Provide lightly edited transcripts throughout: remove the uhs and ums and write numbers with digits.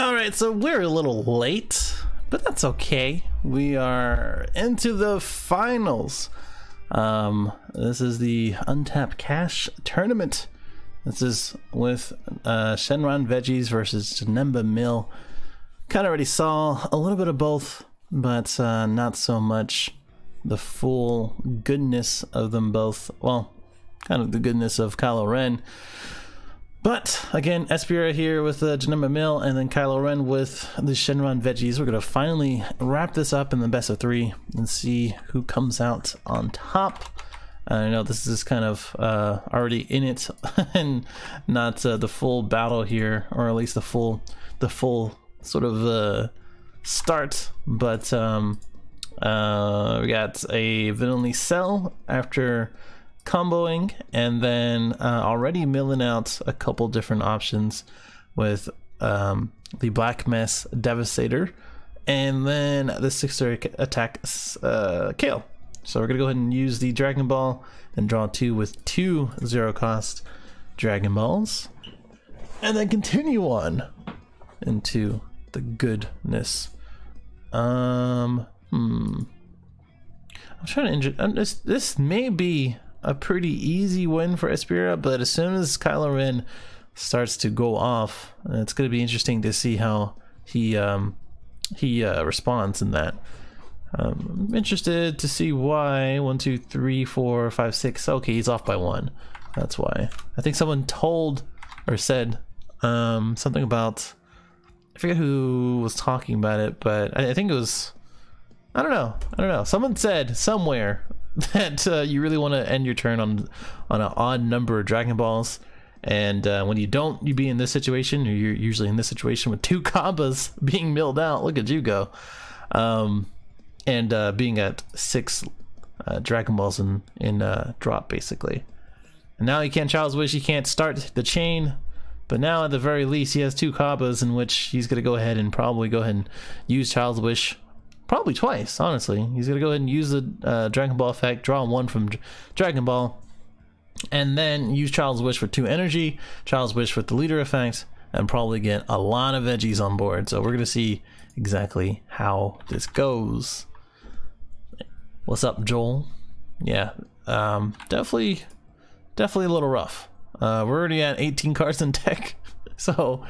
Alright, so we're a little late, but that's okay. We are into the finals. This is the Untap Cash Tournament. This is with Shenron Veggies versus Janemba Mill. Kind of already saw a little bit of both, but not so much the full goodness of them both. Well, kind of the goodness of Kylo Ren. But again, Espira here with Janemba Mill, and then Kylo Ren with the Shenron Veggies. We're gonna finally wrap this up in the best of 3 and see who comes out on top. I know this is kind of already in it and not the full battle here, or at least the full sort of start. But we got a villainy cell after comboing, and then already milling out a couple different options with the Black Mess Devastator and then the 6-star attack Kale. So we're gonna go ahead and use the Dragon Ball and draw 2 with 2 0-cost Dragon Balls, and then continue on into the goodness. I'm trying to this may be a pretty easy win for Espira, but as soon as Kylo Ren starts to go off, it's going to be interesting to see how he responds in that. I'm interested to see why. 1, 2, 3, 4, 5, 6. Okay, he's off by 1. That's why. I think someone told or said something about, I forget who was talking about it, but I think it was, I don't know. Someone said somewhere that you really want to end your turn on an odd number of Dragon Balls, and when you don't, you be in this situation, or you're usually in this situation with 2 combos being milled out. Look at you go. And being at 6 Dragon Balls in drop, basically. And now he can't Child's Wish, he can't start the chain, but now at the very least he has 2 combos in which he's gonna go ahead and use Child's Wish. Probably twice, honestly. He's gonna go ahead and use the Dragon Ball effect, draw 1 from Dragon Ball, and then use Child's Wish for 2 energy, Child's Wish for the leader effect, and probably get a lot of veggies on board. So we're gonna see exactly how this goes. What's up, Joel? Yeah, definitely a little rough. We're already at 18 cards in deck, so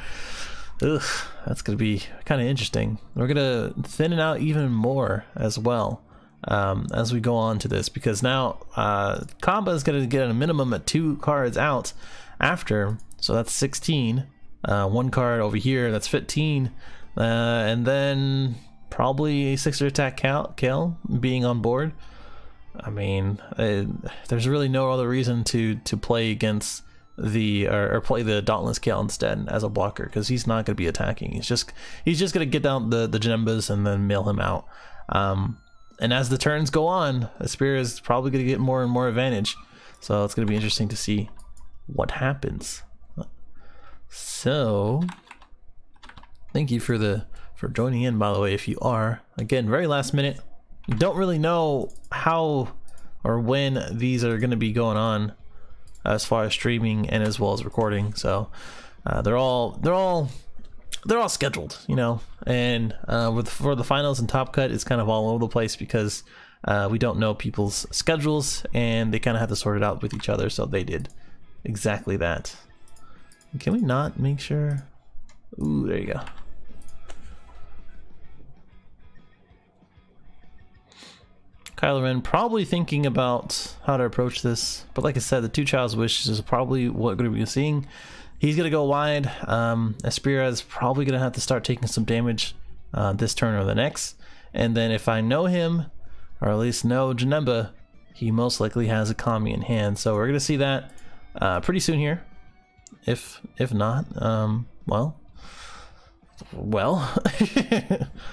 ugh, that's gonna be kind of interesting. We're gonna thin it out even more as well as we go on to this, because now combo is gonna get a minimum at 2 cards out after, so that's 16. 1 card over here, that's 15, and then probably a 6-star attack Kale being on board. I mean, there's really no other reason to play against the or play the Dauntless Kale instead as a blocker, because he's not going to be attacking. He's just going to get down the Janembas and then mail him out. And as the turns go on, Espira is probably going to get more and more advantage. So it's going to be interesting to see what happens. So thank you for joining in, by the way, if you are. Again, very last minute. Don't really know how or when these are going to be going on as far as streaming and as well as recording, so they're all scheduled, you know. And for the finals and Top Cut, it's kind of all over the place because we don't know people's schedules, and they kind of have to sort it out with each other. So they did exactly that. Can we not make sure? Ooh, there you go. Kylo Ren probably thinking about how to approach this, but like I said, the 2 Child's Wishes is probably what we're going to be seeing. He's going to go wide. Espira is probably going to have to start taking some damage this turn or the next, and then if I know him, or at least know Janemba, he most likely has a Kami in hand. So we're going to see that pretty soon here. If not, well,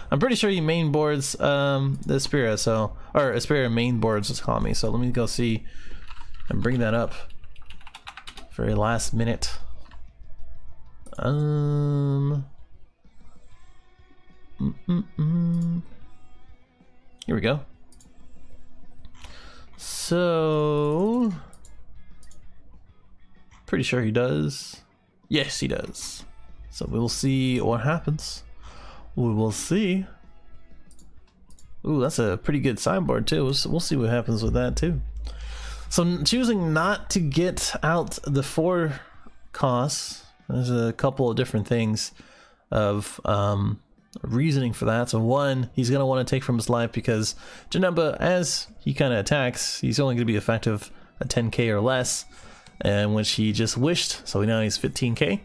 I'm pretty sure he main boards the Espira, so, or Espira main boards his Kami. So let me go see and bring that up. Very last minute. Here we go. So pretty sure he does. Yes, he does. So we'll see what happens. We will see. Ooh, that's a pretty good sideboard too. We'll see what happens with that too. So choosing not to get out the 4 costs, there's a couple of different things of reasoning for that. So one, he's going to want to take from his life because Janemba, as he kind of attacks, he's only going to be effective at 10k or less, and which he just wished, so now he's 15k.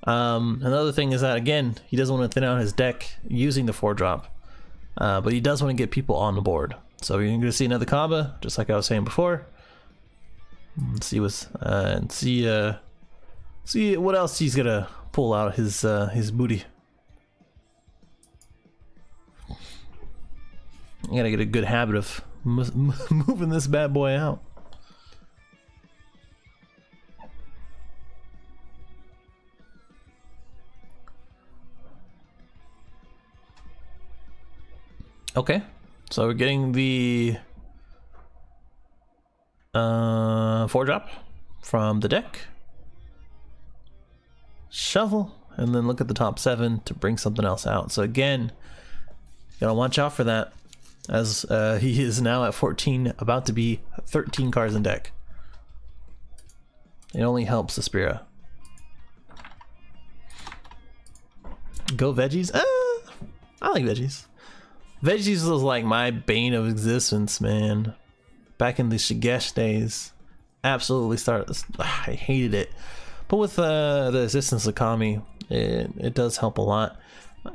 Another thing is that, again, he doesn't want to thin out his deck using the 4-drop, but he does want to get people on the board. So you're going to see another combo, just like I was saying before. Let's see what's see what else he's gonna pull out his booty. I gotta get a good habit of moving this bad boy out. Okay, so we're getting the 4-drop from the deck. Shuffle, and then look at the top 7 to bring something else out. So again, you gotta watch out for that, as he is now at 14, about to be 13 cards in deck. It only helps the Spira. Go Veggies? I like Veggies. Veggies was like my bane of existence, man. Back in the Shigesh days. Absolutely I hated it. But with the assistance of Kami, it does help a lot.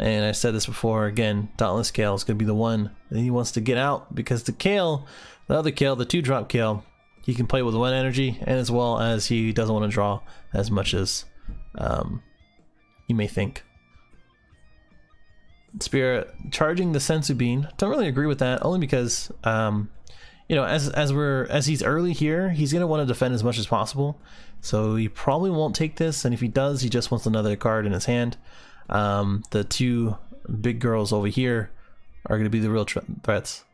And I said this before, again, Dauntless Kale is going to be the one that he wants to get out, because the Kale, the other Kale, the 2-drop Kale, he can play with 1 energy, and as well as he doesn't want to draw as much as you may think. Spirit charging the Sensu Bean, don't really agree with that, only because you know, as he's early here, he's gonna want to defend as much as possible, so he probably won't take this, and if he does, he just wants another card in his hand. The 2 big girls over here are gonna be the real threats.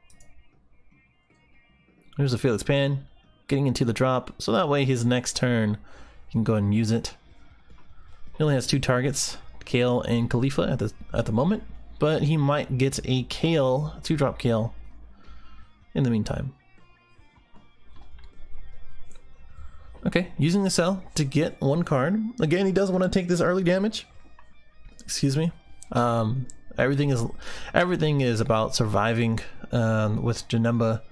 There's a Felix Pan getting into the drop, so that way his next turn he can go ahead and use it. He only has 2 targets, Kale and Khalifa at the moment, but he might get a Kale, 2-drop Kale in the meantime. Okay, using the cell to get 1 card. Again, he does want to take this early damage. Excuse me. Everything is about surviving with Janemba,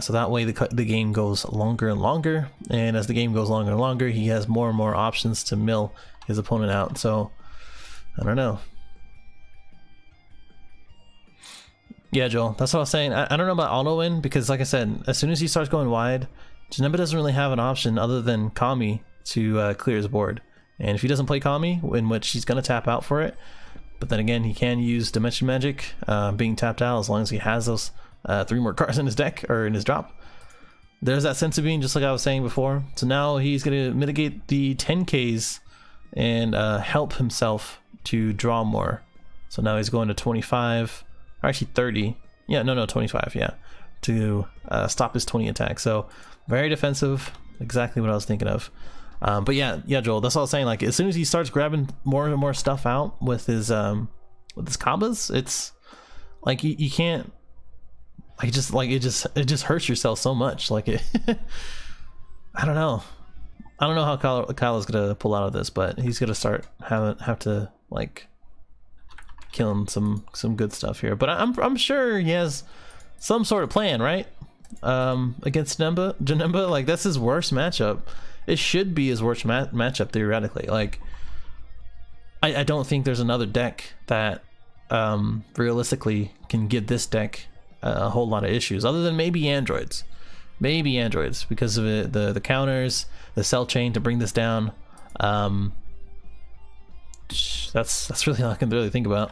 so that way the game goes longer and longer, and as the game goes longer and longer, he has more and more options to mill his opponent out. So I don't know. Yeah, Joel, that's what I was saying. I don't know about auto win, because like I said, as soon as he starts going wide, Janemba doesn't really have an option other than Kami to clear his board. And if he doesn't play Kami, in which he's going to tap out for it, but then again, he can use Dimension Magic being tapped out as long as he has those 3 more cards in his deck, or in his drop. There's that Sensu Bean, just like I was saying before. So now he's going to mitigate the 10Ks and help himself to draw more. So now he's going to 25, or actually 30. Yeah, no, 25, yeah. To stop his 20 attack. So very defensive, exactly what I was thinking of. But yeah, Joel, that's all I was saying. Like, as soon as he starts grabbing more and more stuff out with his combos, it's like you can't, like, it just hurts yourself so much. Like it, I don't know how Kyle is gonna pull out of this, but he's gonna start have to like kill him some good stuff here. But I'm sure he has some sort of plan, right? Against Janemba, like, that's his worst matchup. It should be his worst matchup theoretically. Like, I don't think there's another deck that realistically can give this deck a whole lot of issues, other than maybe androids. Maybe androids, because of the counters, the cell chain to bring this down. That's really all I can really think about.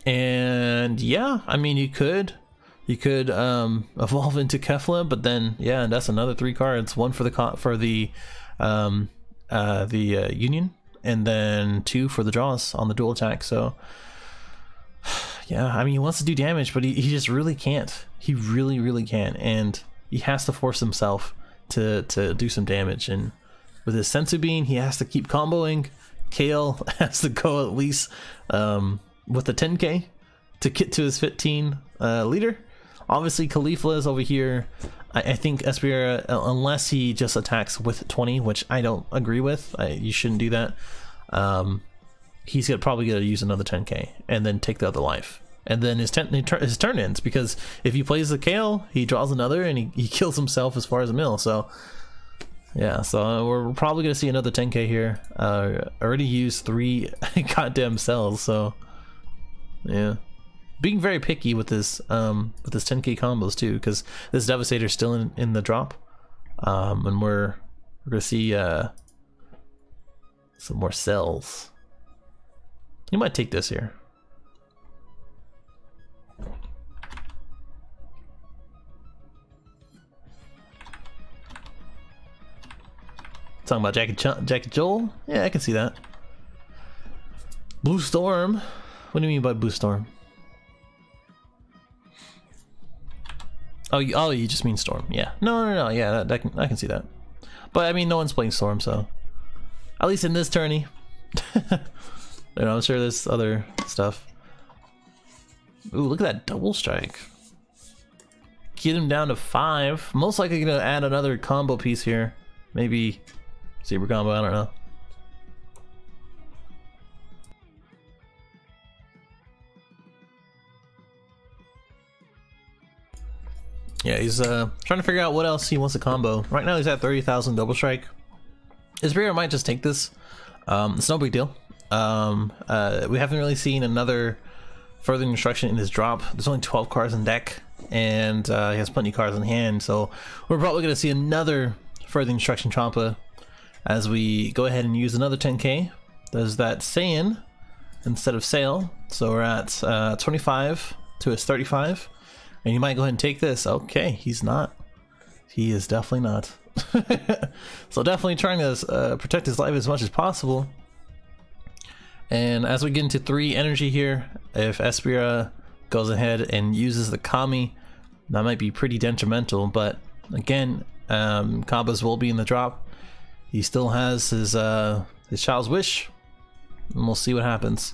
And yeah, I mean, you could evolve into Kefla, but then yeah, that's another 3 cards, 1 for the Union, and then 2 for the draws on the dual attack. So yeah, I mean, he wants to do damage, but he just really can't. He really can't, and he has to force himself to do some damage. And with his Sensu Bean, he has to keep comboing. Kale has to go at least with the 10k to get to his 15 leader. Obviously, Caulifla is over here. I think Espera, unless he just attacks with 20, which I don't agree with, you shouldn't do that. He's probably gonna use another 10k and then take the other life. And then his turn ends, because if he plays the Kale, he draws another and he kills himself as far as a mill. So yeah, so we're probably gonna see another 10k here. Already used 3 goddamn cells, so yeah. Being very picky with this 10k combos too, because this Devastator's still in the drop, and we're gonna see some more cells. You might take this here. Talking about Jacket Joel? Yeah, I can see that. Blue Storm? What do you mean by Blue Storm? Oh, you just mean Storm? Yeah. No. Yeah, I can see that. But I mean, no one's playing Storm, so at least in this tourney. You know, I'm sure there's other stuff. Ooh, look at that double strike. Get him down to 5. Most likely gonna add another combo piece here. Maybe Saber combo, I don't know. Yeah, he's trying to figure out what else he wants to combo. Right now he's at 30,000 double strike. His Spirit might just take this. It's no big deal. We haven't really seen another further instruction in his drop. There's only 12 cards in deck, and he has plenty of cards in hand, so we're probably going to see another further instruction Champa as we go ahead and use another 10k. There's that Saiyan instead of Sail, so we're at 25 to his 35. And you might go ahead and take this. Okay, he's not. He is definitely not. So definitely trying to protect his life as much as possible. And as we get into 3 energy here, if Espera goes ahead and uses the Kami, that might be pretty detrimental. But again, combos will be in the drop. He still has his Child's Wish, and we'll see what happens.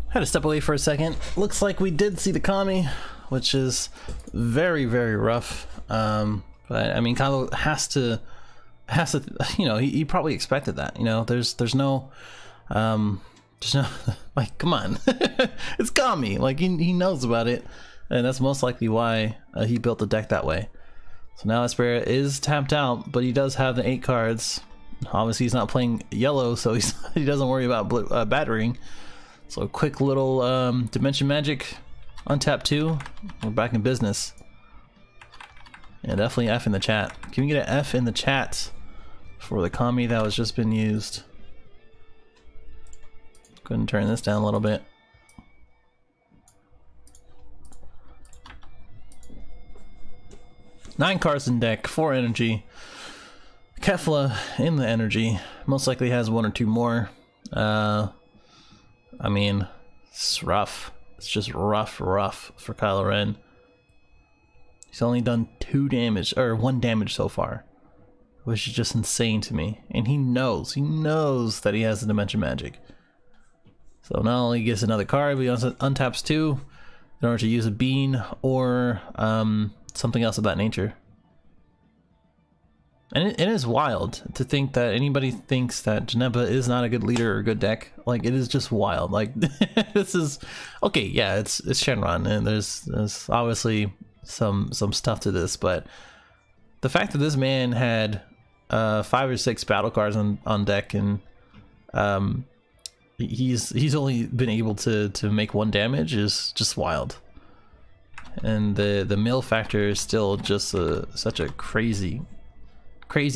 Had to step away for a second. Looks like we did see the Kami, which is very, very rough. But I mean, Kami has to, you know, he probably expected that. You know, there's no, like, come on, it's Kami. Like he knows about it, and that's most likely why he built the deck that way. So now Espera is tapped out, but he does have the 8 cards. Obviously, he's not playing yellow, so he doesn't worry about battering. So a quick little Dimension Magic, untap 2, we're back in business. Yeah, definitely F in the chat. Can we get an F in the chat for the Kami that was just been used? Go ahead and turn this down a little bit. Nine cards in deck, 4 energy. Kefla in the energy, most likely has 1 or 2 more. I mean, it's rough. It's just rough for Kylo Ren. He's only done 2 damage, or 1 damage so far, which is just insane to me. And he knows that he has the Dimension Magic. So not only gets another card, but he also untaps 2 in order to use a bean or something else of that nature. And it is wild to think that anybody thinks that Janemba is not a good leader or a good deck. Like, it is just wild. Like, this is okay. Yeah, it's Shenron, and there's obviously some stuff to this, but the fact that this man had 5 or 6 battle cards on deck, and he's only been able to make 1 damage is just wild. And the mill factor is still just such a crazy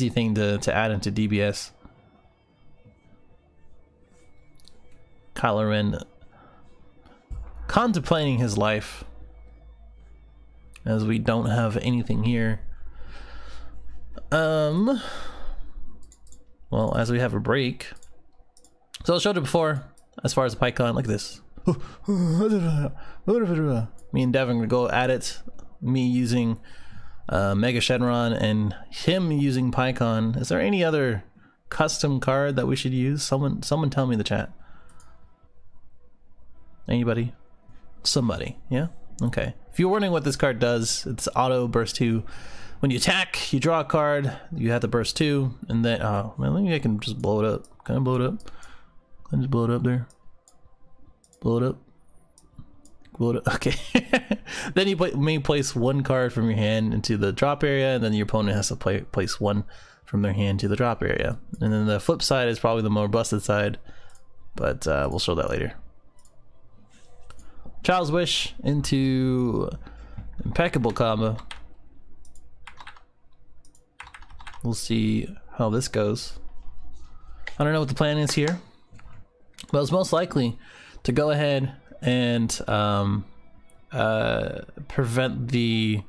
thing to add into DBS. Kylo Ren contemplating his life, as we don't have anything here. Well, as we have a break. So I showed it before, as far as the PyCon, look at this. Me and Devin gonna go at it. Me using Mega Shenron and him using PyCon. Is there any other custom card that we should use? Someone tell me in the chat. Anybody? Somebody, yeah? Okay. If you're wondering what this card does, it's auto burst 2. When you attack, you draw a card, you have to burst 2, and then, oh, man, maybe I can just blow it up. Can I blow it up? Can I just blow it up there? Blow it up. Blow it up. Okay. Then you may place 1 card from your hand into the drop area, and then your opponent has to place 1 from their hand to the drop area. And then the flip side is probably the more busted side, but we'll show that later. Child's Wish into impeccable combo. We'll see how this goes. I don't know what the plan is here, but it's most likely to go ahead and prevent the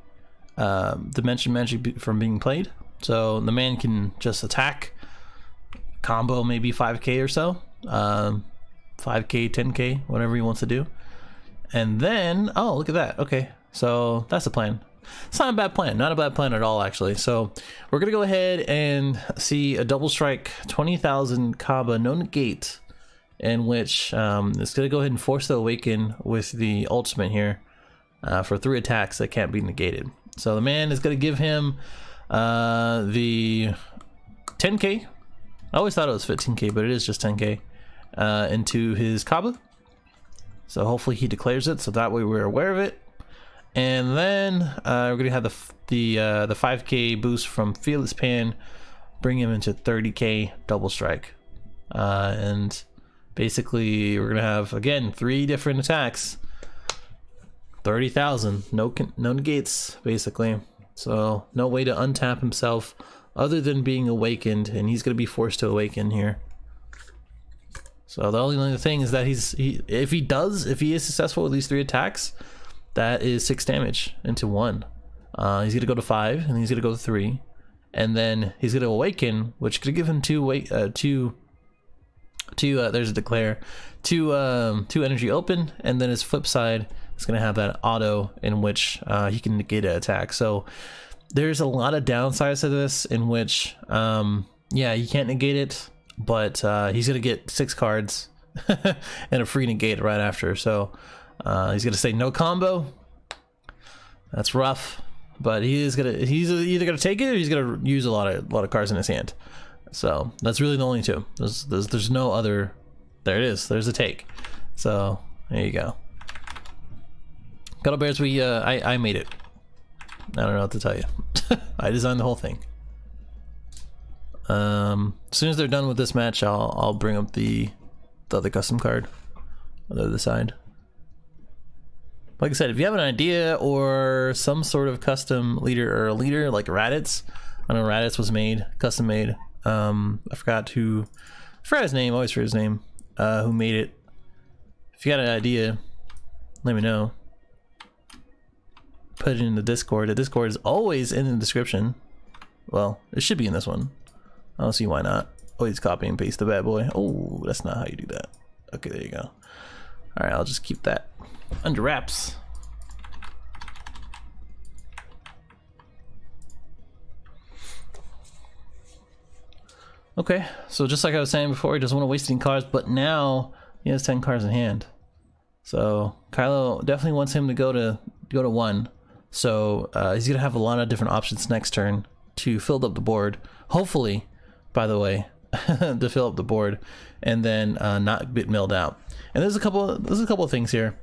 Dimension Magic from being played. So the man can just attack, combo maybe 5k or so, 5k, 10k, whatever he wants to do. And then, oh, look at that. Okay, so that's the plan. It's not a bad plan, not a bad plan at all, actually. So we're gonna go ahead and see a double strike 20,000 Kaba no negate, in which it's gonna go ahead and force the awaken with the ultimate here for 3 attacks that can't be negated. So the man is gonna give him the 10k. I always thought it was 15k, but it is just 10k into his Kaba. So hopefully he declares it, so that way we're aware of it. And then we're gonna have the 5k boost from Fearless Pan, bring him into 30k double strike, and basically we're gonna have again 3 different attacks, 30,000, no negates basically. So no way to untap himself other than being awakened, and he's gonna be forced to awaken here. So the only thing is that if he is successful with these 3 attacks, that is 6 damage into 1. He's gonna go to 5, and he's gonna go to 3, and then he's gonna awaken, which could give him 2 there's a declare, 2 energy open, and then his flip side is gonna have that auto in which he can negate an attack. So there's a lot of downsides to this, in which yeah, you can't negate it, but he's gonna get 6 cards and a free negate right after. So he's gonna say no combo. That's rough, but he's either gonna take it or he's gonna use a lot of cards in his hand. So that's really the only 2. There's no other. There it is. There's a take. So there you go. Cuddle Bears, I made it. I don't know what to tell you. I designed the whole thing. As soon as they're done with this match, I'll bring up the other custom card on the other side. Like I said, if you have an idea or some sort of custom leader or a leader like Raditz, I know Raditz was custom made. I forgot his name, always forget his name, who made it. If you got an idea, let me know. Put it in the Discord. The Discord is always in the description. Well, it should be in this one. I don't see why not. Always copy and paste the bad boy. Oh, that's not how you do that. Okay, there you go. Alright, I'll just keep that under wraps. Okay, so just like I was saying before, he doesn't want to waste any cards, but now he has 10 cards in hand. So Kylo definitely wants him to go to 1. So he's gonna have a lot of different options next turn to fill up the board. Hopefully, by the way, to fill up the board, and then not get milled out. And there's a couple of things here.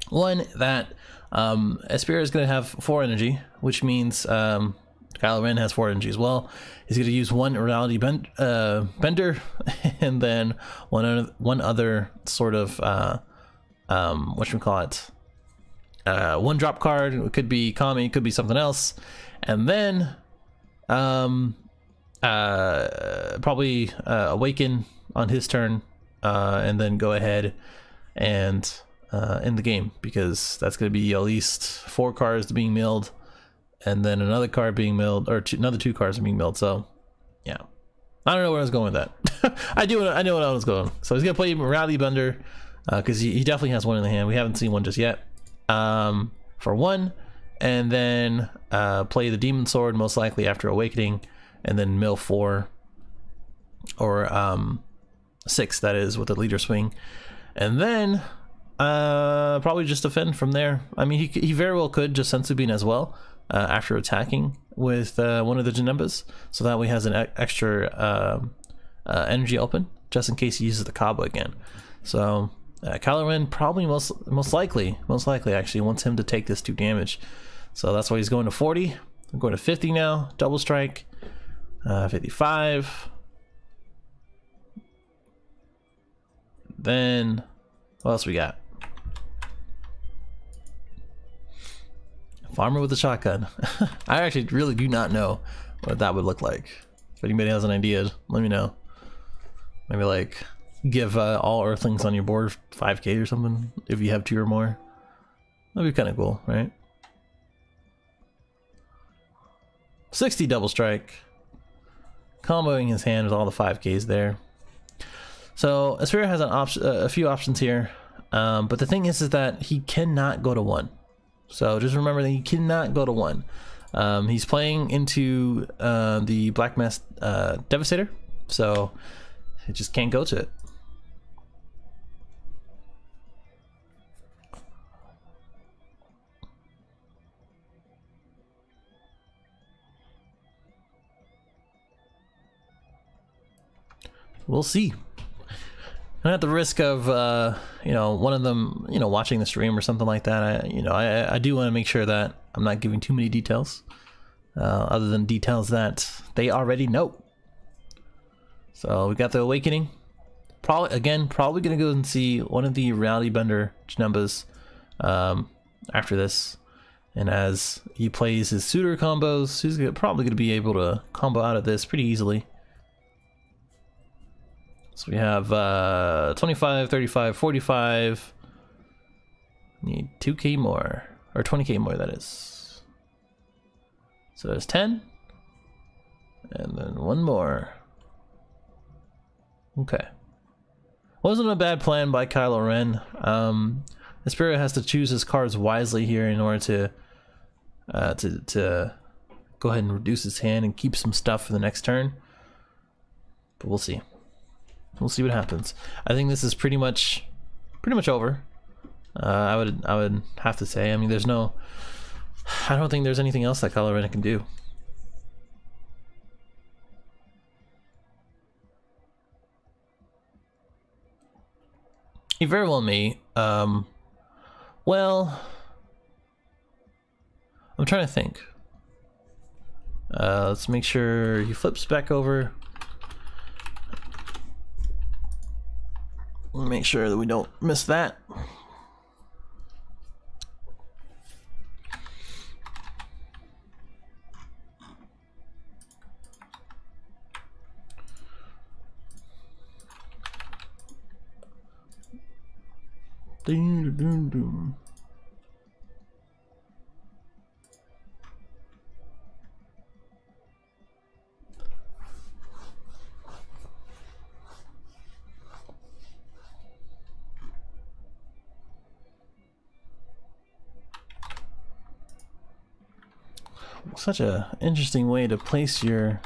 One, that Espira is going to have 4 energy, which means Kylo Ren has 4 energy as well. He's going to use 1 reality bender, and then one other sort of whatchamacallit, 1 drop card. It could be Kami, it could be something else, and then probably awaken on his turn, and then go ahead and end the game, because that's going to be at least 4 cards being milled, and then another card being milled, or another 2 cards being milled. So yeah, I don't know where I was going with that. I know what I was going. So he's gonna play Rally Bender, because he definitely has 1 in the hand. We haven't seen one just yet, for 1, and then play the Demon Sword most likely after Awakening, and then mill 4 or 6, that is, with the Leader Swing, and then probably just defend from there. I mean, he very well could just Sensu Bean as well after attacking with one of the Janembas, so that way he has an extra energy open just in case he uses the Kaba again. So Kylo Ren probably most likely actually wants him to take this 2 damage, so that's why he's going to 40. I'm going to 50 now. Double strike, 55. Then what else we got? Farmer with a shotgun. I actually really do not know what that would look like. If anybody has an idea, let me know. Maybe like give all Earthlings on your board 5k or something if you have 2 or more. That'd be kind of cool, right? 60 double strike. Comboing his hand with all the 5ks there. So Espira has a few options here, but the thing is that he cannot go to 1. So just remember that he cannot go to 1. He's playing into the Black Mask Devastator, so he just can't go to it. We'll see. And at the risk of you know, one of them, you know, watching the stream or something like that, I do want to make sure that I'm not giving too many details, other than details that they already know. So we got the Awakening. Probably gonna go and see one of the Reality Bender Janembas after this, and as he plays his suitor combos, he's probably gonna be able to combo out of this pretty easily. So we have 25, 35, 45. Need 2k more, or 20k more, that is. So there's 10, and then 1 more. Okay. Wasn't a bad plan by Kylo Ren. The Spirit has to choose his cards wisely here in order to go ahead and reduce his hand and keep some stuff for the next turn. But we'll see. We'll see what happens. I think this is pretty much over. I would have to say. I mean, I don't think there's anything else that Kylo Ren can do. He very well may. Well, I'm trying to think. Let's make sure he flips back over. Make sure that we don't miss that. Ding, ding, ding. Such a interesting way to place your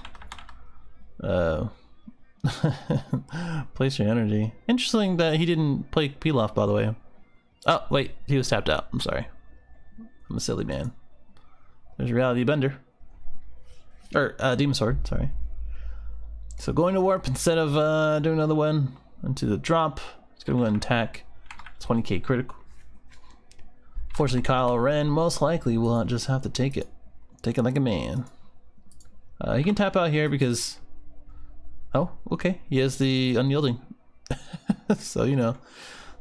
place your energy. Interesting that he didn't play Pilaf, by the way. Oh wait, he was tapped out. I'm sorry. I'm a silly man. There's Reality Bender. Or Demon Sword, sorry. So going to warp instead of doing another one into the drop. It's gonna go ahead and attack. 20k critical. Fortunately, Kylo Ren most likely will just have to take it. Take it like a man. He can tap out here because... Oh, okay. He has the unyielding. So, you know.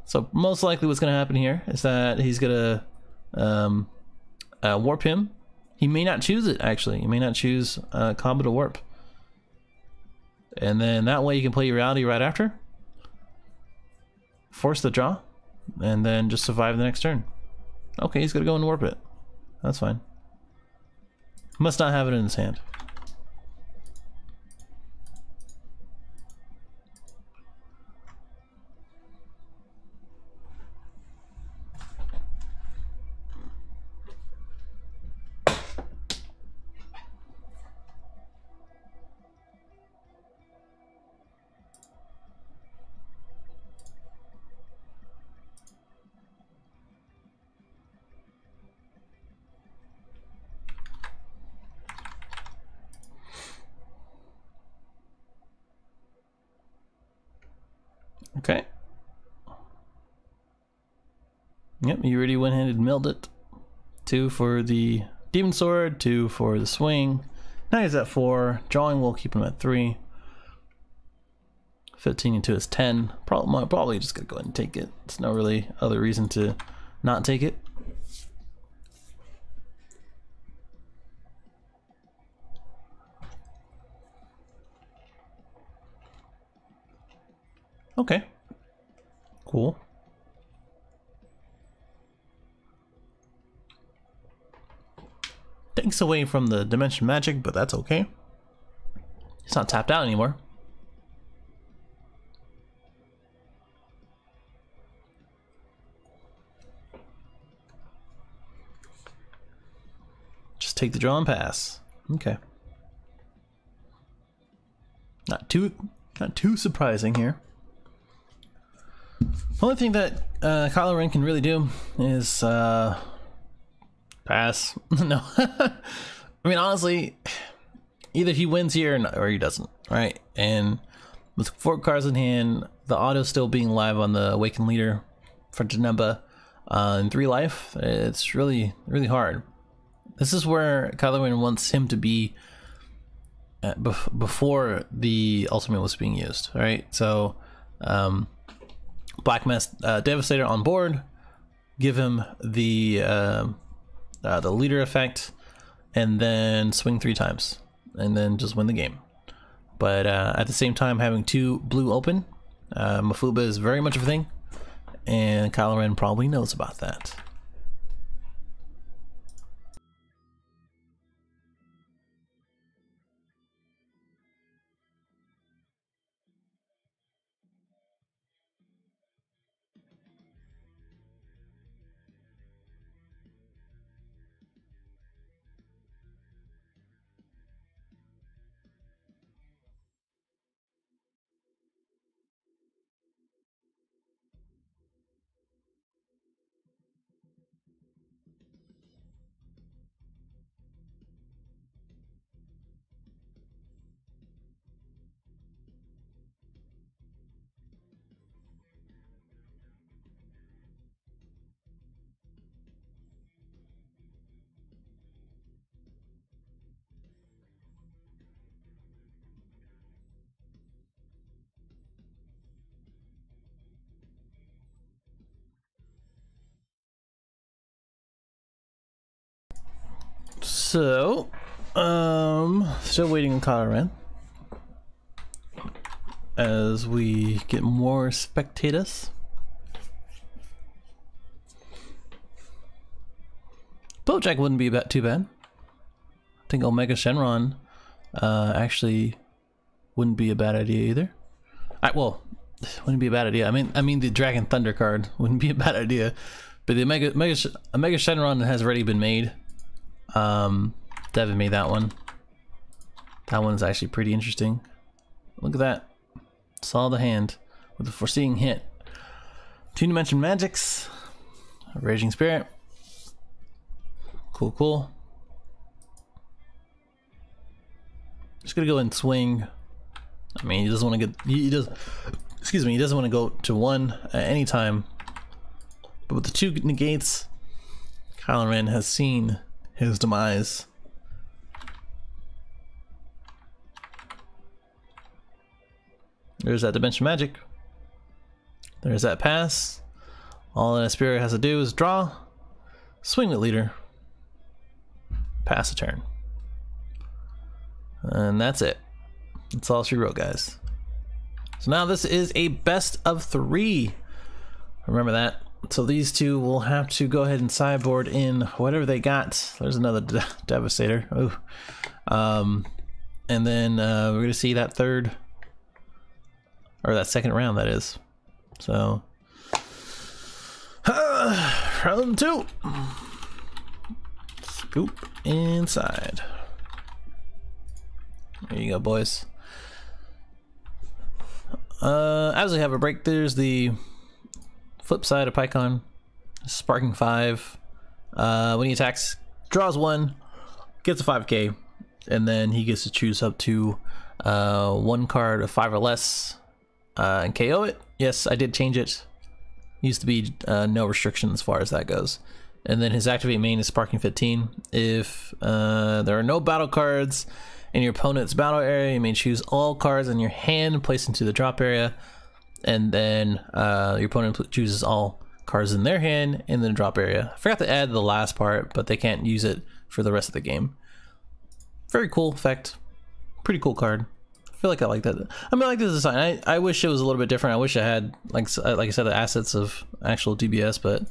So most likely what's gonna happen here is that he's gonna warp him. He may not choose it, actually. He may not choose combo to warp. And then that way you can play your reality right after. Force the draw. And then just survive the next turn. Okay, he's gonna go and warp it. That's fine. Must not have it in his hand. Okay. Yep, you already went ahead and milled it. 2 for the Demon Sword, 2 for the swing. Now he's at 4. Drawing will keep him at 3. 15 into his 10. Probably just gonna go ahead and take it. There's no really other reason to not take it. Okay. Cool. Takes away from the dimension magic, but that's okay. It's not tapped out anymore. Just take the draw and pass. Okay. Not too surprising here. The only thing that Kylo Ren can really do is pass. No. I mean, honestly, either he wins here or he doesn't, right? And with 4 cards in hand, the auto still being live on the Awakened Leader for Janemba and 3 life, it's really hard. This is where Kylo Ren wants him to be before the ultimate was being used, right? So Black Mass Devastator on board, give him the leader effect, and then swing 3 times, and then just win the game. But at the same time, having 2 blue open, Mafuba is very much of a thing, and Kylo Ren probably knows about that. So, still waiting on Kylo Ren as we get more spectators. Bojack wouldn't be too bad. I think Omega Shenron actually wouldn't be a bad idea either. Well, wouldn't be a bad idea. I mean the Dragon Thunder card wouldn't be a bad idea, but the Omega Shenron has already been made. Devin made that one. That one's actually pretty interesting. Look at that. Saw the hand with the foreseeing hit. 2-dimension magics. Raging Spirit. Cool. Just gonna go and swing. I mean, he doesn't want to get. He does. Excuse me. He doesn't want to go to 1 at any time. But with the 2 negates, Kylo Ren has seen his demise. There's that dimension magic. There's that pass. All that Spirit has to do is draw, swing with leader, pass a turn. And that's it. That's all she wrote, guys. So now this is a best of 3. Remember that. So these 2 will have to go ahead and sideboard in whatever they got. There's another Devastator. Oh. And then we're going to see that 3rd, or that 2nd round, that is. So, round 2. Scoop inside. There you go, boys. As we have a break, there's the flip side of Pycon. Sparking 5. When he attacks, draws 1, gets a 5k, and then he gets to choose up to 1 card of 5 or less and KO it. Yes, I did change it. Used to be no restriction as far as that goes. And then his activate main is Sparking 15. If there are no battle cards in your opponent's battle area, you may choose all cards in your hand placed into the drop area, and then your opponent chooses all cards in their hand in the drop area. I forgot to add the last part, but they can't use it for the rest of the game. Very cool effect. Pretty cool card. I feel like I like that. I mean, I like this design. I wish it was a little bit different. I wish I had, like I said, the assets of actual DBS, but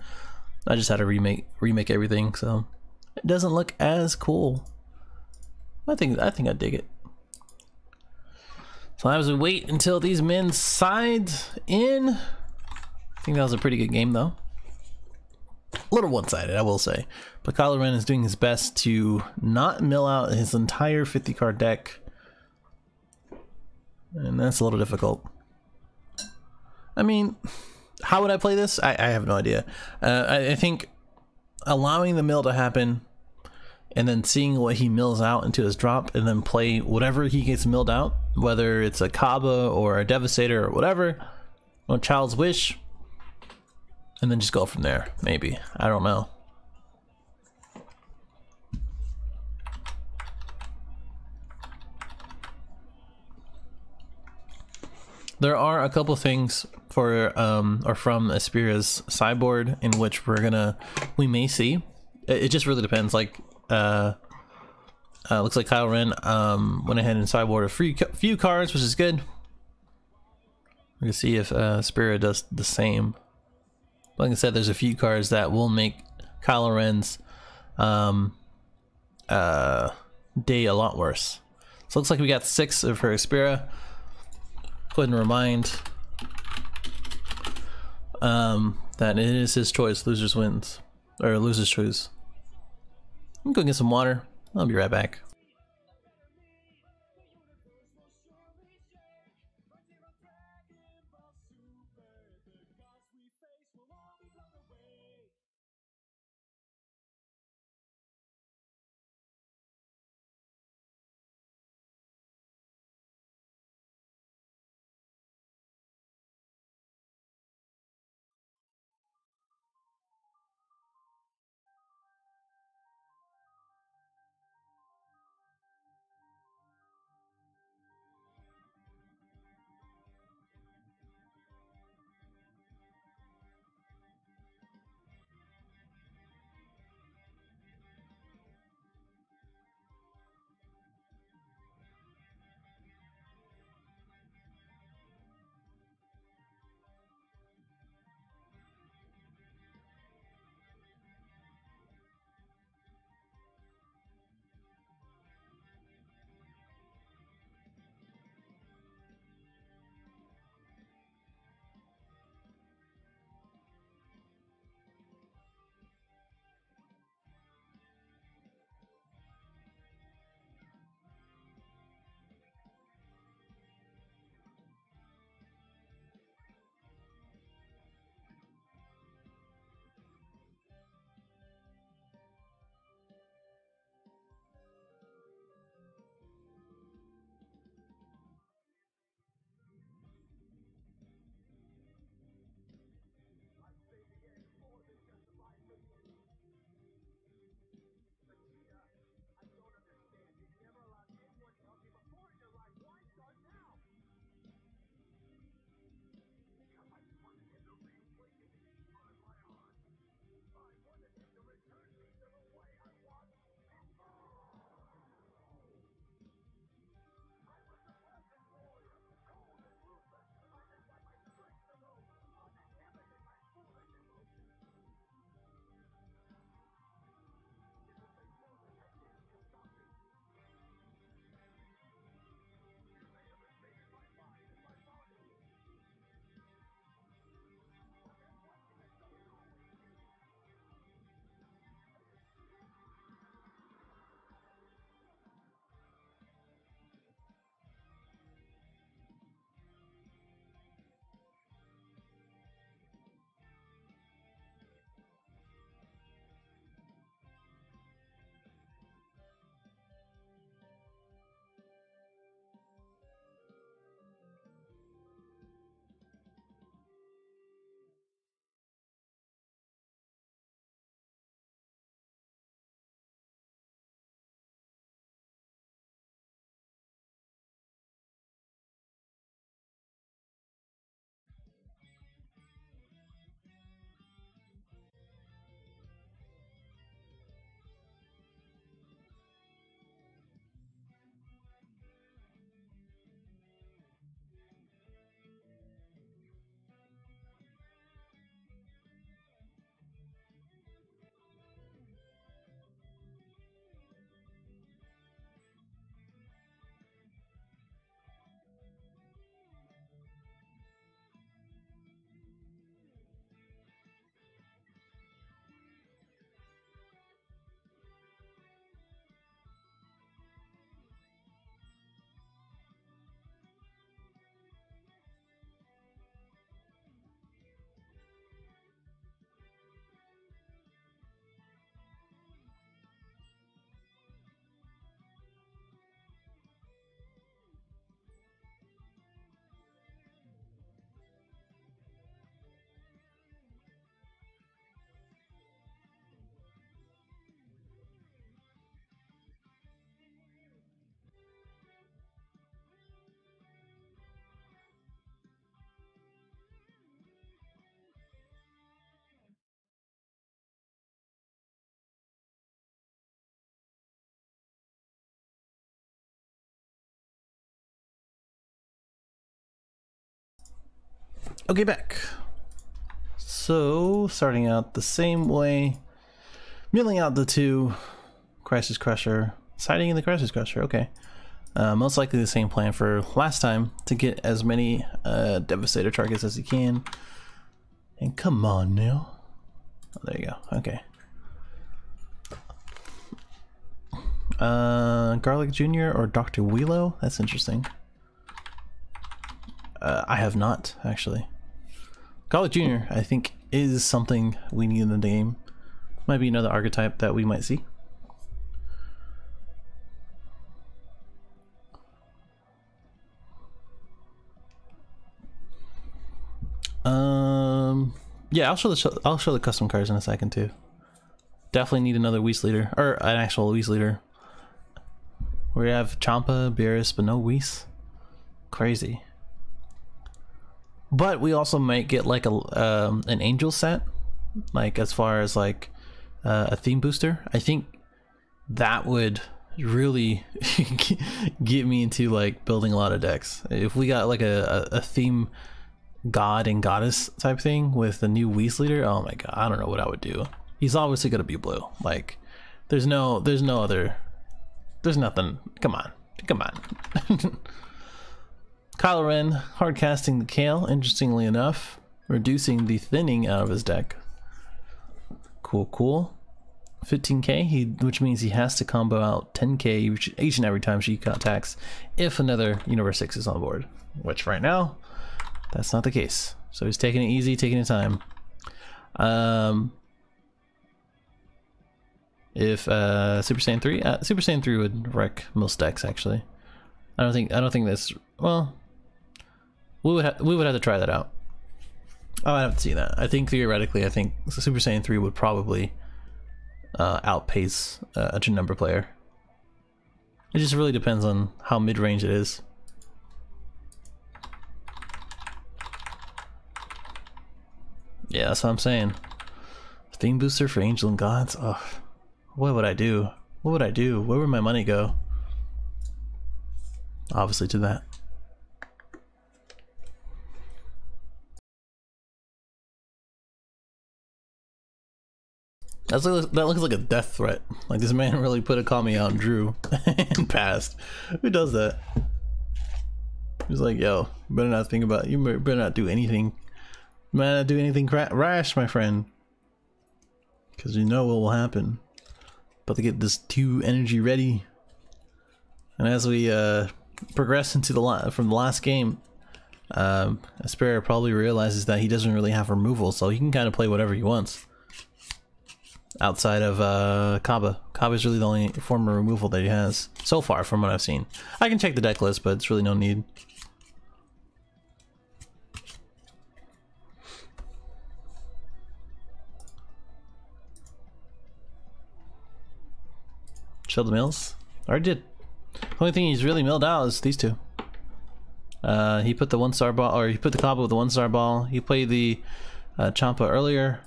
I just had to remake everything, so it doesn't look as cool. I think I dig it. So as we wait until these men side in, I think that was a pretty good game though. A little one-sided, I will say. But Kylo Ren is doing his best to not mill out his entire 50 card deck. And that's a little difficult. I mean, how would I play this? I have no idea. I think allowing the mill to happen and then seeing what he mills out into his drop and then play whatever he gets milled out, whether it's a Kaba or a Devastator or whatever, or Child's Wish, and then just go from there, maybe. I don't know. There are a couple things for or from Aspira's sideboard in which we may see. It just really depends. Like looks like Kylo Ren went ahead and sideboarded a few cards, which is good. We can see if Aspira does the same. Like I said, there's a few cards that will make Kylo Ren's day a lot worse. So it looks like we got 6 of her Aspira. Go ahead and remind that it is his choice. Losers wins, or losers choose. I'm gonna go get some water. I'll be right back. Okay, back. So, starting out the same way, milling out the 2 Crisis Crusher, siding in the Crisis Crusher, okay. Most likely the same plan for last time, to get as many Devastator targets as you can. And come on now. Oh, there you go, okay. Garlic Jr. or Dr. Wheelo? That's interesting. I have not, actually. Garlic Jr. I think is something we need in the game. Might be another archetype that we might see. Yeah, I'll show the custom cards in a second too. Definitely need another Whis leader, or an actual Whis leader. We have Champa, Beerus, but no Whis. Crazy. But we also might get like an angel set, like as far as like a theme booster. I think that would really get me into like building a lot of decks. If we got like a theme god and goddess type thing with the new Whis leader, oh my god, I don't know what I would do. He's obviously gonna be blue. Like there's nothing, come on. Kylo Ren hard casting the Kale, interestingly enough, reducing the thinning out of his deck. Cool. 15k, which means he has to combo out 10k each and every time she attacks if another Universe 6 is on board, which right now that's not the case. So he's taking it easy, taking his time. If Super Saiyan 3 would wreck most decks actually. I don't think that's, well, we would have to try that out. Oh, I haven't seen that. I think theoretically, Super Saiyan 3 would probably outpace a Janemba player. It just really depends on how mid-range it is. Yeah, that's what I'm saying. Theme booster for Angel and Gods? Oh, what would I do? What would I do? Where would my money go? Obviously to that. That looks like a death threat. Like this man really put a Kami out and drew and passed. Who does that? He's like, yo, you better not think about it. You better not do anything. You better not do anything rash, my friend. Because you know what will happen. About to get this 2 energy ready. And as we progress into from the last game, Aspera probably realizes that he doesn't really have removal, so he can kind of play whatever he wants. Outside of Kaba. Kaba's really the only form of removal that he has so far from what I've seen. I can check the deck list, but it's really no need. Chill the mills? Already did. Only thing he's really milled out is these 2. He put the 1-star ball, or he put the Kaba with the 1-star ball. He played the Champa earlier,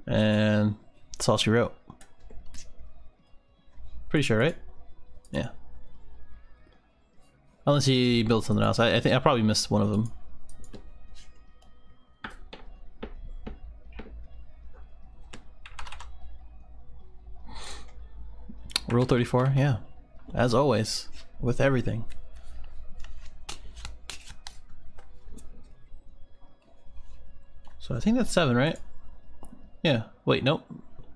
and that's all she wrote. Pretty sure, right? Yeah. Unless he built something else. I think I probably missed one of them. Rule 34, yeah. As always, with everything. So I think that's 7, right? Yeah. Wait, nope.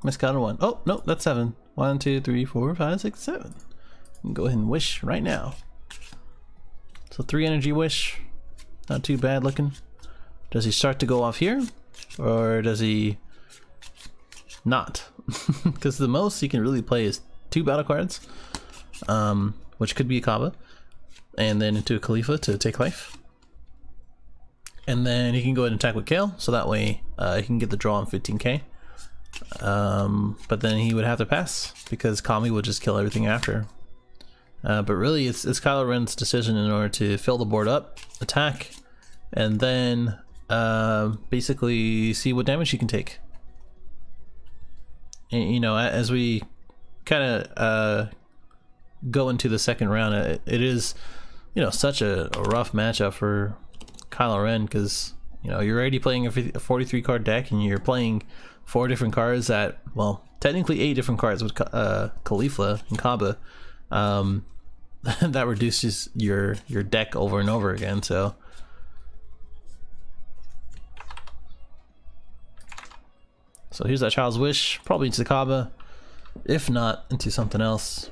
Miscounted 1. Oh, nope, that's 7. 1, 2, 3, 4, 5, 6, 7. Go ahead and wish right now. So 3 energy wish. Not too bad looking. Does he start to go off here? Or does he not? Because the most he can really play is 2 battle cards. Which could be a Kaba. And then into a Khalifa to take life. And then he can go ahead and attack with Kale. So that way he can get the draw on 15k. But then he would have to pass because Kami would just kill everything after. But really it's Kylo Ren's decision in order to fill the board up, attack, and then basically see what damage he can take. And, you know, as we kind of go into the second round, it is, you know, such a rough matchup for Kylo Ren because You know, you're already playing a 43 card deck, and you're playing 4 different cards at, well, technically 8 different cards with Khalifa and Kaba. That reduces your deck over and over again. So here's that Child's Wish, probably into the Kaba, if not into something else.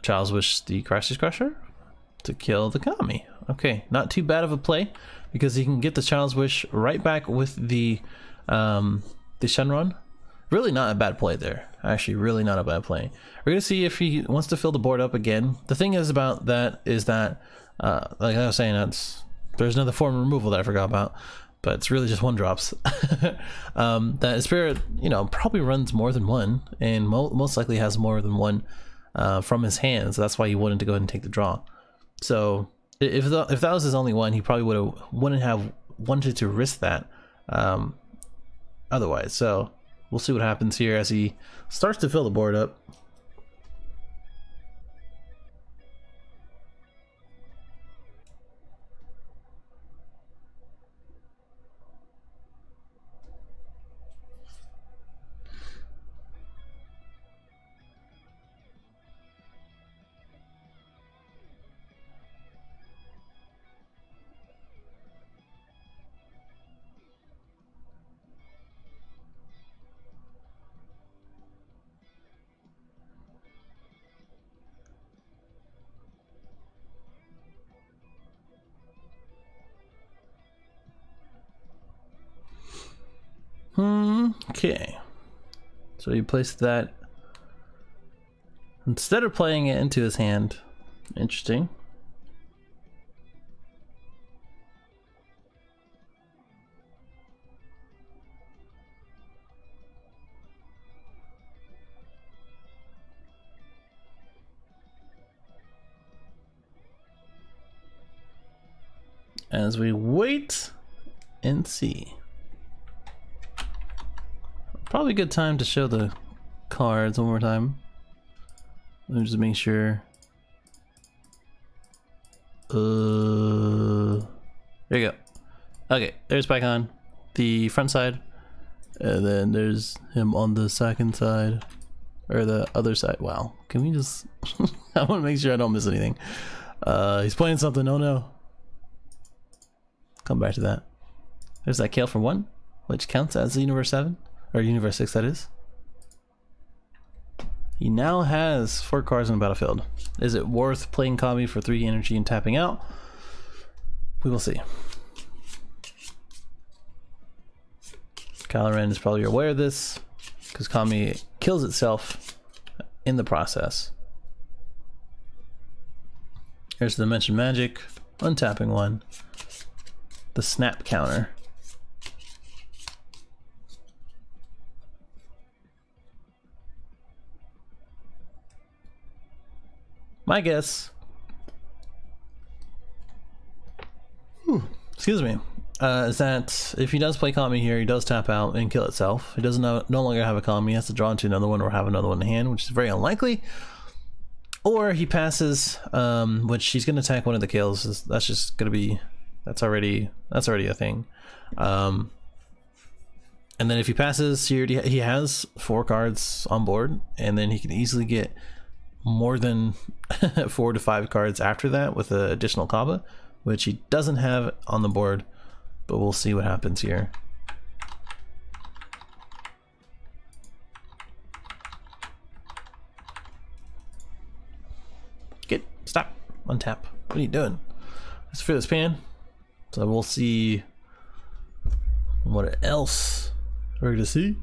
Child's Wish the Crash's Crusher to kill the Kami. Okay, not too bad of a play, because he can get the Child's Wish right back with the Shenron. Really not a bad play there. Actually, really not a bad play. We're gonna see if he wants to fill the board up again. The thing is about that is that, like I was saying, there's another form of removal that I forgot about, but it's really just 1-drops. That Spirit, you know, probably runs more than one, and most likely has more than one from his hands. That's why he wanted to go ahead and take the draw. So if that was his only one, he probably wouldn't have wanted to risk that otherwise. So we'll see what happens here as he starts to fill the board up. Okay, so he placed that instead of playing it into his hand. Interesting. As we wait and see. Probably a good time to show the cards one more time. Let me just make sure. There you go. Okay, there's Pycon, the front side, and then there's him on the second side, or the other side. Wow, can we just? I want to make sure I don't miss anything. He's playing something. Oh no. Come back to that. There's that Kale for 1, which counts as the Universe 7. Or Universe 6, that is. He now has 4 cards on the battlefield. Is it worth playing Kami for 3 energy and tapping out? We will see. Kylo Ren is probably aware of this, because Kami kills itself in the process. Here's the Dimension Magic, untapping 1. The snap counter. My guess, excuse me, is that if he does play Kami here, he does tap out and kill itself. He doesn't no longer have a Kami. He has to draw into another one or have another one in hand, which is very unlikely. Or he passes, which he's going to attack one of the kills. That's just going to be, that's already a thing. And then if he passes, he has 4 cards on board, and then he can easily get more than 4 to 5 cards after that with an additional Kaba, which he doesn't have on the board, but we'll see what happens here. Stop, untap. What are you doing? Let's fill this pan. So we'll see what else we're gonna see.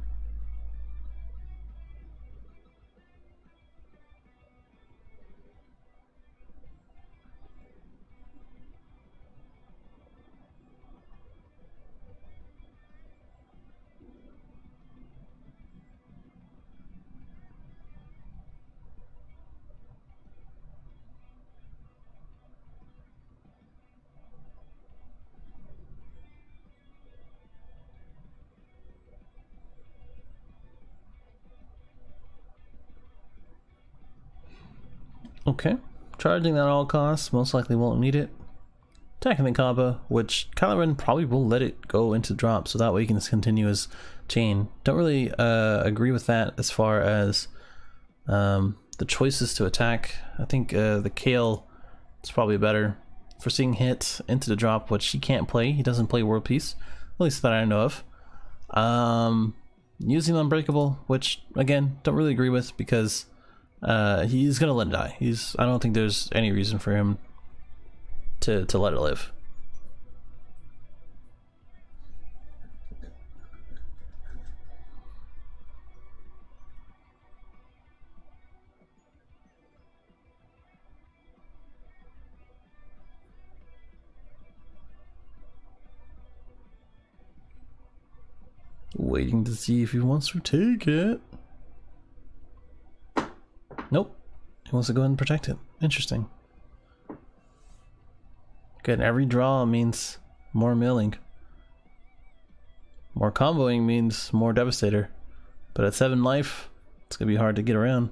Okay, Charging at all costs, most likely won't need it. Attacking the Kaba, which Kylo Ren probably will let it go into drop, so that way he can continue his chain. Don't really agree with that as far as the choices to attack. I think the Kale is probably better for seeing hits into the drop, which he can't play. He doesn't play World Peace, at least that I know of. Using Unbreakable, which again don't really agree with because he's gonna let it die. I don't think there's any reason for him to let it live. Waiting to see if he wants to take it. Nope. He wants to go ahead and protect it. Interesting. Good. Every draw means more milling. More comboing means more Devastator. But at 7 life, it's going to be hard to get around.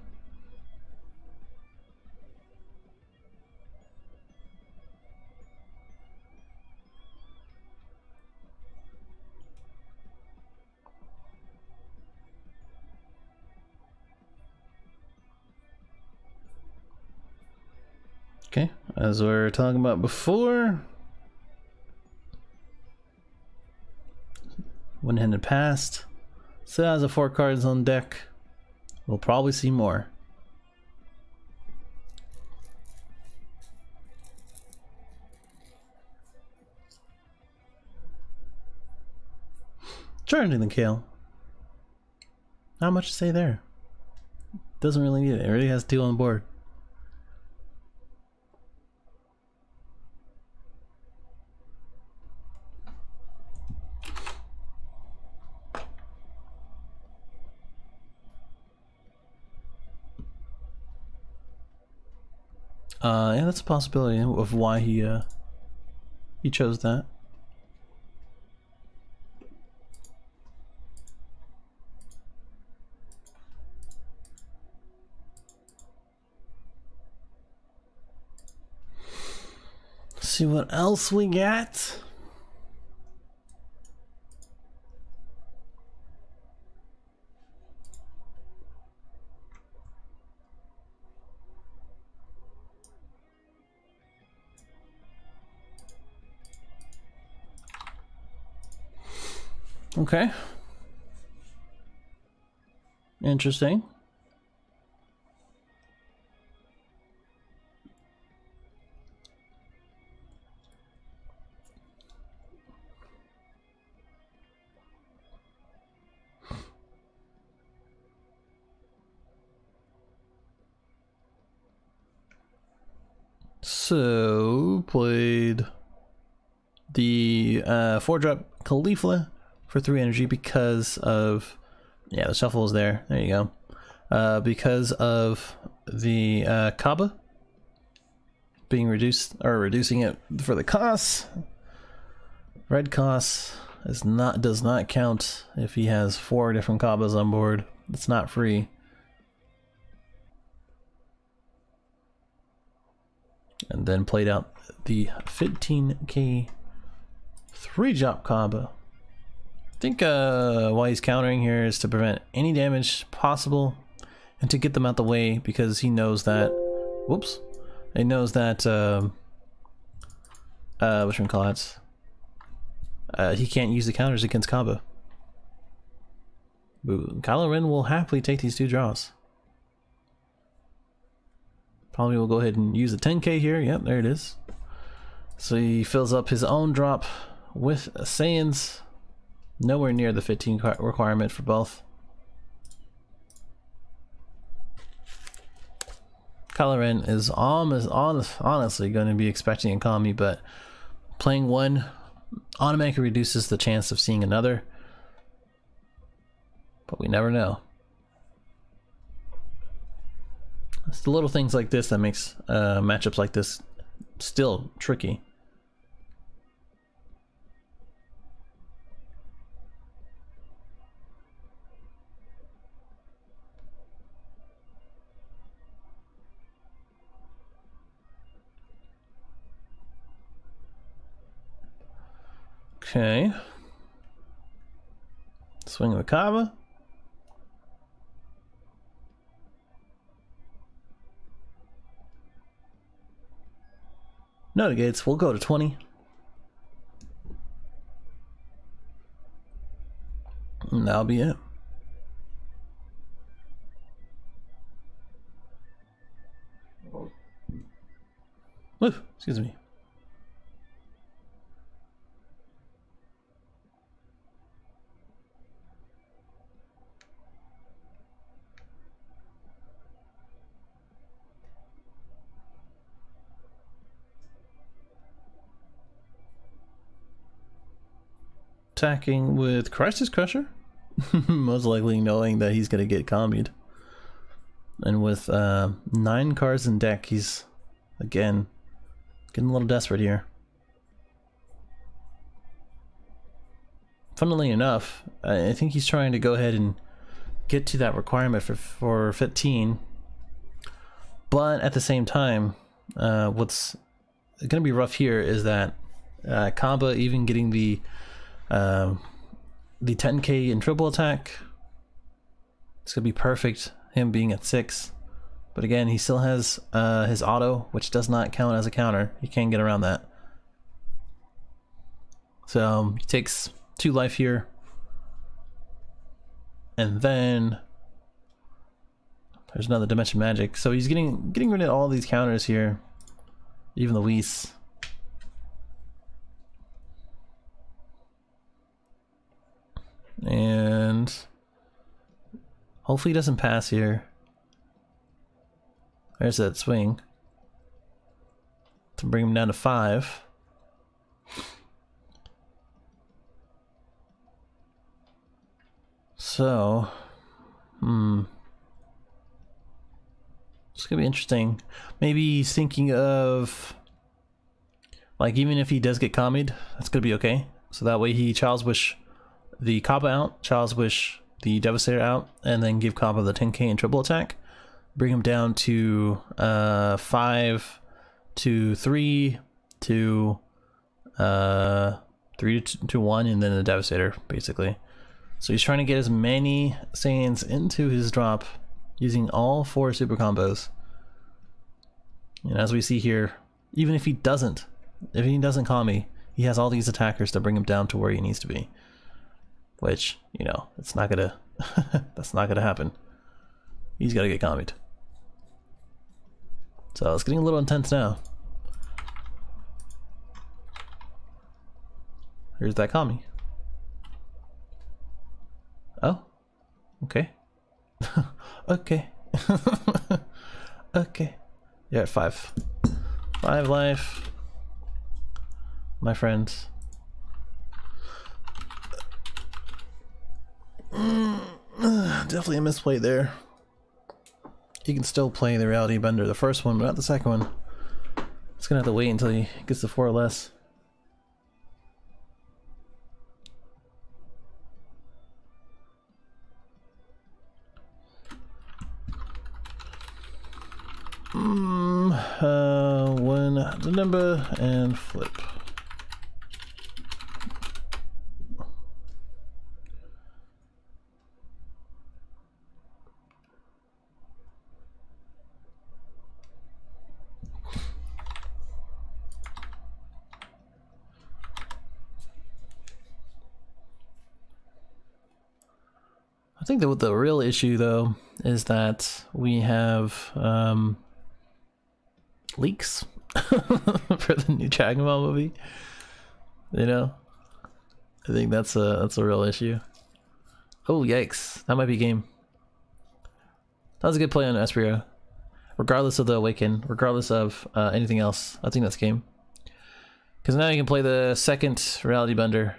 Okay, as we were talking about before, one-handed past. Still has the 4 cards on deck. We'll probably see more. Charging the Kale. Not much to say there. Doesn't really need it. It already has 2 on board. Yeah, that's a possibility of why he chose that. Let's see what else we got. Okay. Interesting. So, played the 4-drop Caulifla for 3 energy because of, yeah, the shuffle is there. There you go. Because of the Kaba being reduced, or reducing it for the cost. Red cost does not count if he has 4 different Kabas on board. It's not free. And then played out the 15k 3-drop Kaba. I think why he's countering here is to prevent any damage possible and to get them out the way, because he knows that, whoops, he knows that what should we call it? He can't use the counters against Kaba. Kylo Ren will happily take these 2 draws. Probably will go ahead and use the 10k here. Yep, there it is. So he fills up his own drop with Saiyans. Nowhere near the 15 requirement for both. Kylo Ren is honestly going to be expecting a Kami, but playing one automatically reduces the chance of seeing another. But we never know. It's the little things like this that makes matchups like this still tricky. Okay. Swing of a Kava. No negates, we'll go to 20. And that'll be it. Ooh, excuse me. Attacking with Crisis Crusher, most likely knowing that he's going to get combied. And with 9 cards in deck, he's, again, getting a little desperate here. Funnily enough, I think he's trying to go ahead and get to that requirement for 15. But at the same time, what's going to be rough here is that Kaba even getting the 10k in triple attack, it's gonna be perfect, him being at 6. But again, he still has his auto, which does not count as a counter. He can't get around that. So he takes 2 life here, and then there's another Dimension Magic. So he's getting rid of all these counters here, even the Whis. And hopefully he doesn't pass here. There's that swing to bring him down to 5. So, it's gonna be interesting. Maybe he's thinking of, like, even if he does get commied, that's gonna be okay. So that way he Child's Wish the Kaba out, Child's Wish the Devastator out, and then give Kaba the 10k in triple attack. Bring him down to 5 to 3 to 3 to 1, and then the Devastator, basically. So he's trying to get as many Saiyans into his drop using all 4 super combos. And as we see here, even if he doesn't Kami, he has all these attackers to bring him down to where he needs to be. Which, you know, it's not gonna that's not gonna happen. He's gotta get commied. So it's getting a little intense now. Here's that Kami. Oh, okay. Okay. Okay. You're at 5. 5 life, my friends. Definitely a misplay there. He can still play the Reality Bender, the first one, but not the second one. It's gonna have to wait until he gets to 4 or less. One Janemba and flip. I think that the real issue, though, is that we have leaks for the new Dragon Ball movie. You know, I think that's a real issue. Oh yikes! That might be game. That was a good play on Esprio. Regardless of the Awaken, regardless of anything else, I think that's game. Because now you can play the second Reality Bender.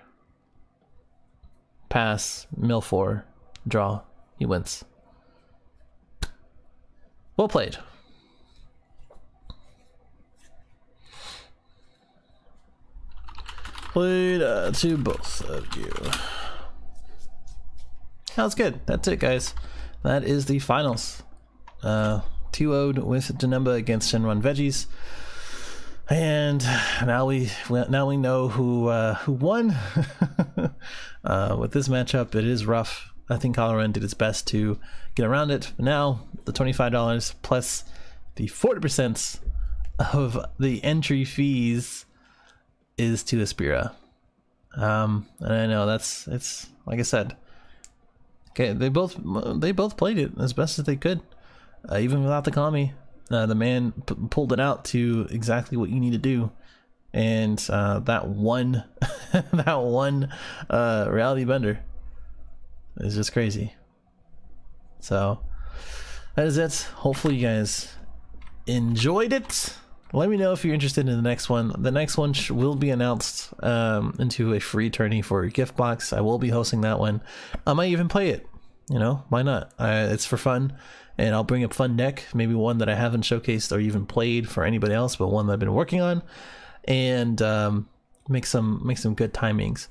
Pass, mill 4. Draw, he wins. Well played. Played to both of you. That's good. That's it, guys. That is the finals. 2-0'd with Janemba against Shenron Veggies. And now we know who won. With this matchup, it is rough. I think Colorado did its best to get around it. But now the $25 plus the 40% of the entry fees is to Aspira. And I know it's like I said. Okay, they both played it as best as they could, even without the Kami. The man pulled it out to exactly what you need to do, and that one reality bender is just crazy. So that is it. Hopefully you guys enjoyed it. Let me know if you're interested in the next one. The next one will be announced into a free tourney for a gift box. I will be hosting that one. I might even play it. You know, why not? It's for fun. And I'll bring a fun deck, maybe one that I haven't showcased or even played for anybody else, but one that I've been working on, and make some good timings,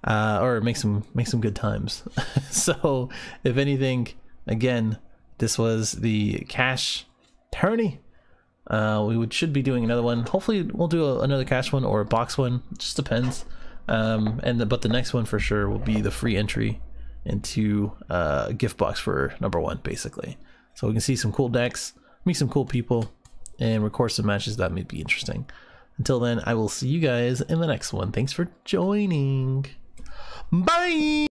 or make some good times. So if anything, again, this was the cash tourney. Should be doing another one. Hopefully we'll do another cash one or a box one. It just depends. But the next one for sure will be the free entry into a gift box for #1, basically. So we can see some cool decks, meet some cool people, and record some matches that may be interesting. Until then, I will see you guys in the next one. Thanks for joining. Bye!